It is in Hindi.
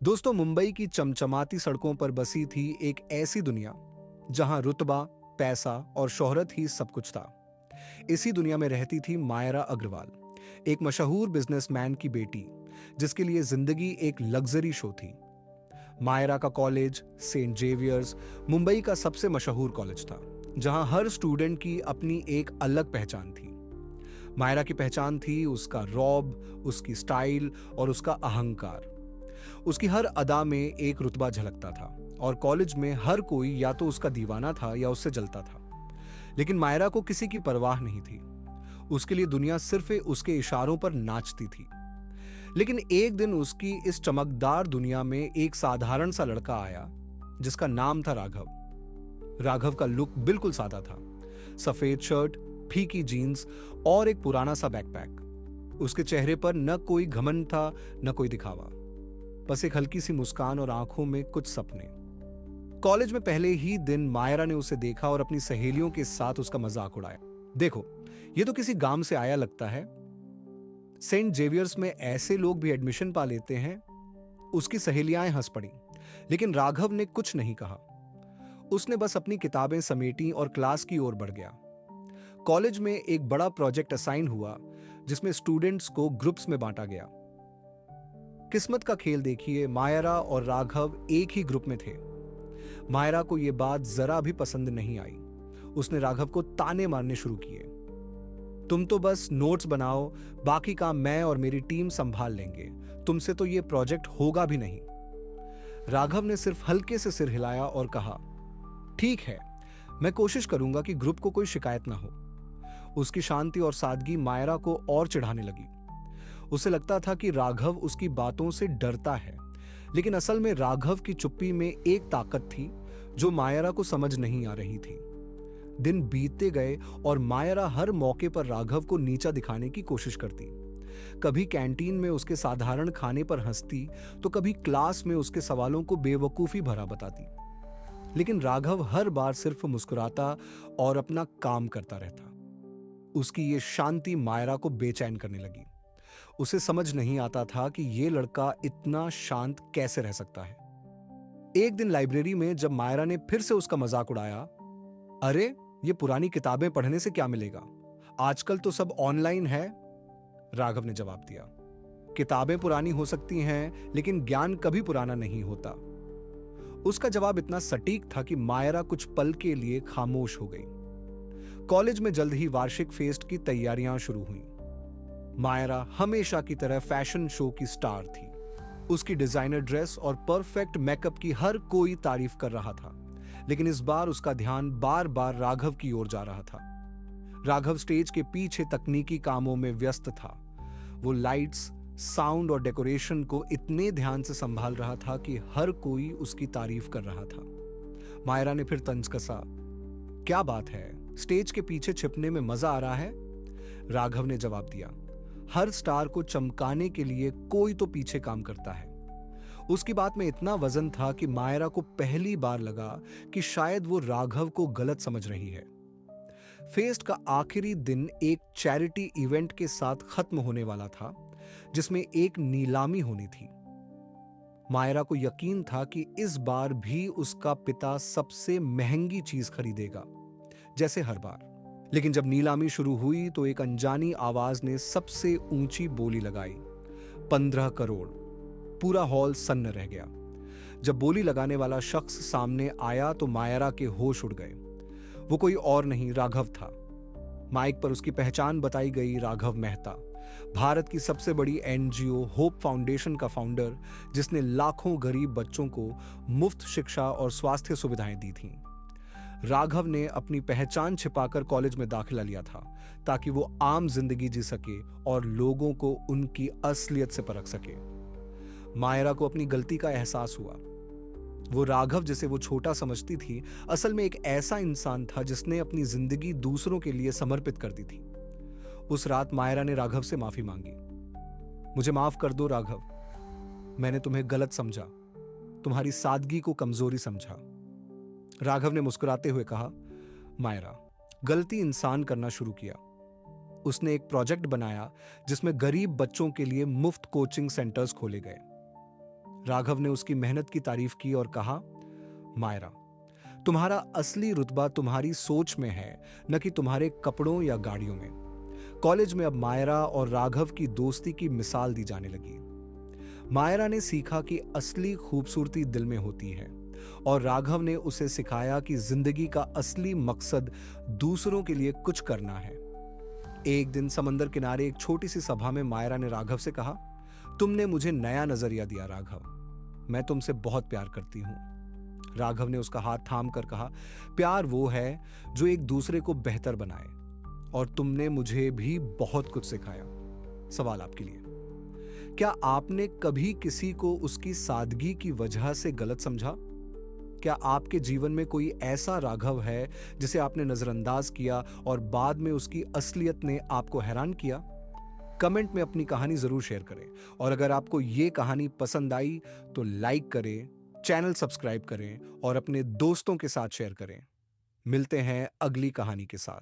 दोस्तों, मुंबई की चमचमाती सड़कों पर बसी थी एक ऐसी दुनिया जहां रुतबा, पैसा और शोहरत ही सब कुछ था। इसी दुनिया में रहती थी मायरा अग्रवाल, एक मशहूर बिजनेसमैन की बेटी, जिसके लिए जिंदगी एक लग्जरी शो थी। मायरा का कॉलेज सेंट जेवियर्स मुंबई का सबसे मशहूर कॉलेज था, जहां हर स्टूडेंट की अपनी एक अलग पहचान थी। मायरा की पहचान थी उसका रौब, उसकी स्टाइल और उसका अहंकार। उसकी हर अदा में एक रुतबा झलकता था और कॉलेज में हर कोई या तो उसका दीवाना था या उससे जलता था। लेकिन मायरा को किसी की परवाह नहीं थी। उसके लिए दुनिया सिर्फ उसके इशारों पर नाचती थी। लेकिन एक दिन उसकी इस चमकदार दुनिया में एक साधारण सा लड़का आया, जिसका नाम था राघव। राघव का लुक बिल्कुल सादा था। सफेद शर्ट, फीकी जीन्स और एक पुराना सा बैकपैक। उसके चेहरे पर न कोई घमंड था, न कोई दिखावा, बस एक हल्की सी मुस्कान और आंखों में कुछ सपने। कॉलेज में पहले ही दिन मायरा ने उसे देखा और अपनी सहेलियों के साथ उसका मजाक उड़ाया। देखो, ये तो किसी गांव से आया लगता है। सेंट जेवियर्स में ऐसे लोग भी एडमिशन पा लेते हैं। उसकी सहेलियां हंस पड़ी, लेकिन राघव ने कुछ नहीं कहा। उसने बस अपनी किताबें समेटी और क्लास की ओर बढ़ गया। कॉलेज में एक बड़ा प्रोजेक्ट असाइन हुआ, जिसमें स्टूडेंट्स को ग्रुप्स में बांटा गया। किस्मत का खेल देखिए, मायरा और राघव एक ही ग्रुप में थे। मायरा को यह बात जरा भी पसंद नहीं आई। उसने राघव को ताने मारने शुरू किए। तुम तो बस नोट्स बनाओ, बाकी काम मैं और मेरी टीम संभाल लेंगे। तुमसे तो यह प्रोजेक्ट होगा भी नहीं। राघव ने सिर्फ हल्के से सिर हिलाया और कहा, ठीक है, मैं कोशिश करूंगा कि ग्रुप को कोई शिकायत ना हो। उसकी शांति और सादगी मायरा को और चिढ़ाने लगी। उसे लगता था कि राघव उसकी बातों से डरता है, लेकिन असल में राघव की चुप्पी में एक ताकत थी जो मायरा को समझ नहीं आ रही थी। दिन बीतते गए और मायरा हर मौके पर राघव को नीचा दिखाने की कोशिश करती। कभी कैंटीन में उसके साधारण खाने पर हंसती, तो कभी क्लास में उसके सवालों को बेवकूफी भरा बताती। लेकिन राघव हर बार सिर्फ मुस्कुराता और अपना काम करता रहता। उसकी ये शांति मायरा को बेचैन करने लगी। उसे समझ नहीं आता था कि यह लड़का इतना शांत कैसे रह सकता है। एक दिन लाइब्रेरी में जब मायरा ने फिर से उसका मजाक उड़ाया, अरे, ये पुरानी किताबें पढ़ने से क्या मिलेगा, आजकल तो सब ऑनलाइन है, राघव ने जवाब दिया। किताबें पुरानी हो सकती हैं, लेकिन ज्ञान कभी पुराना नहीं होता। उसका जवाब इतना सटीक था कि मायरा कुछ पल के लिए खामोश हो गई। कॉलेज में जल्द ही वार्षिक फेस्ट की तैयारियां शुरू हुई। मायरा हमेशा की तरह फैशन शो की स्टार थी। उसकी डिजाइनर ड्रेस और परफेक्ट मेकअप की हर कोई तारीफ कर रहा था। लेकिन इस बार उसका ध्यान बार बार राघव की ओर जा रहा था। राघव स्टेज के पीछे तकनीकी कामों में व्यस्त था। वो लाइट्स, साउंड और डेकोरेशन को इतने ध्यान से संभाल रहा था कि हर कोई उसकी तारीफ कर रहा था। मायरा ने फिर तंज कसा, क्या बात है, स्टेज के पीछे छिपने में मजा आ रहा है? राघव ने जवाब दिया, हर स्टार को चमकाने के लिए कोई तो पीछे काम करता है। उसकी बात में इतना वजन था कि मायरा को पहली बार लगा कि शायद वो राघव को गलत समझ रही है। फेस्ट का आखिरी दिन एक चैरिटी इवेंट के साथ खत्म होने वाला था, जिसमें एक नीलामी होनी थी। मायरा को यकीन था कि इस बार भी उसका पिता सबसे महंगी चीज खरीदेगा, जैसे हर बार। लेकिन जब नीलामी शुरू हुई तो एक अनजानी आवाज ने सबसे ऊंची बोली लगाई, 15 करोड़। पूरा हॉल सन्न रह गया। जब बोली लगाने वाला शख्स सामने आया तो मायरा के होश उड़ गए। वो कोई और नहीं, राघव था। माइक पर उसकी पहचान बताई गई, राघव मेहता, भारत की सबसे बड़ी एनजीओ होप फाउंडेशन का फाउंडर, जिसने लाखों गरीब बच्चों को मुफ्त शिक्षा और स्वास्थ्य सुविधाएं दी थीं। राघव ने अपनी पहचान छिपाकर कॉलेज में दाखिला लिया था, ताकि वो आम जिंदगी जी सके और लोगों को उनकी असलियत से परख सके। मायरा को अपनी गलती का एहसास हुआ। वो राघव, जिसे वो छोटा समझती थी, असल में एक ऐसा इंसान था जिसने अपनी जिंदगी दूसरों के लिए समर्पित कर दी थी। उस रात मायरा ने राघव से माफी मांगी। मुझे माफ कर दो राघव, मैंने तुम्हें गलत समझा, तुम्हारी सादगी को कमजोरी समझा। राघव ने मुस्कुराते हुए कहा, मायरा, गलती इंसान करना शुरू किया। उसने एक प्रोजेक्ट बनाया जिसमें गरीब बच्चों के लिए मुफ्त कोचिंग सेंटर्स खोले गए। राघव ने उसकी मेहनत की तारीफ की और कहा, मायरा, तुम्हारा असली रुतबा तुम्हारी सोच में है, न कि तुम्हारे कपड़ों या गाड़ियों में। कॉलेज में अब मायरा और राघव की दोस्ती की मिसाल दी जाने लगी। मायरा ने सीखा कि असली खूबसूरती दिल में होती है और राघव ने उसे सिखाया कि जिंदगी का असली मकसद दूसरों के लिए कुछ करना है। एक दिन समंदर किनारे एक छोटी सी सभा में मायरा ने राघव से कहा, तुमने मुझे नया नजरिया दिया राघव, मैं तुमसे बहुत प्यार करती हूं। राघव ने उसका हाथ थाम कर कहा, प्यार वो है जो एक दूसरे को बेहतर बनाए, और तुमने मुझे भी बहुत कुछ सिखाया। सवाल आपके लिए, क्या आपने कभी किसी को उसकी सादगी की वजह से गलत समझा? क्या आपके जीवन में कोई ऐसा राघव है जिसे आपने नजरअंदाज किया और बाद में उसकी असलियत ने आपको हैरान किया? कमेंट में अपनी कहानी जरूर शेयर करें, और अगर आपको ये कहानी पसंद आई तो लाइक करें, चैनल सब्सक्राइब करें और अपने दोस्तों के साथ शेयर करें। मिलते हैं अगली कहानी के साथ।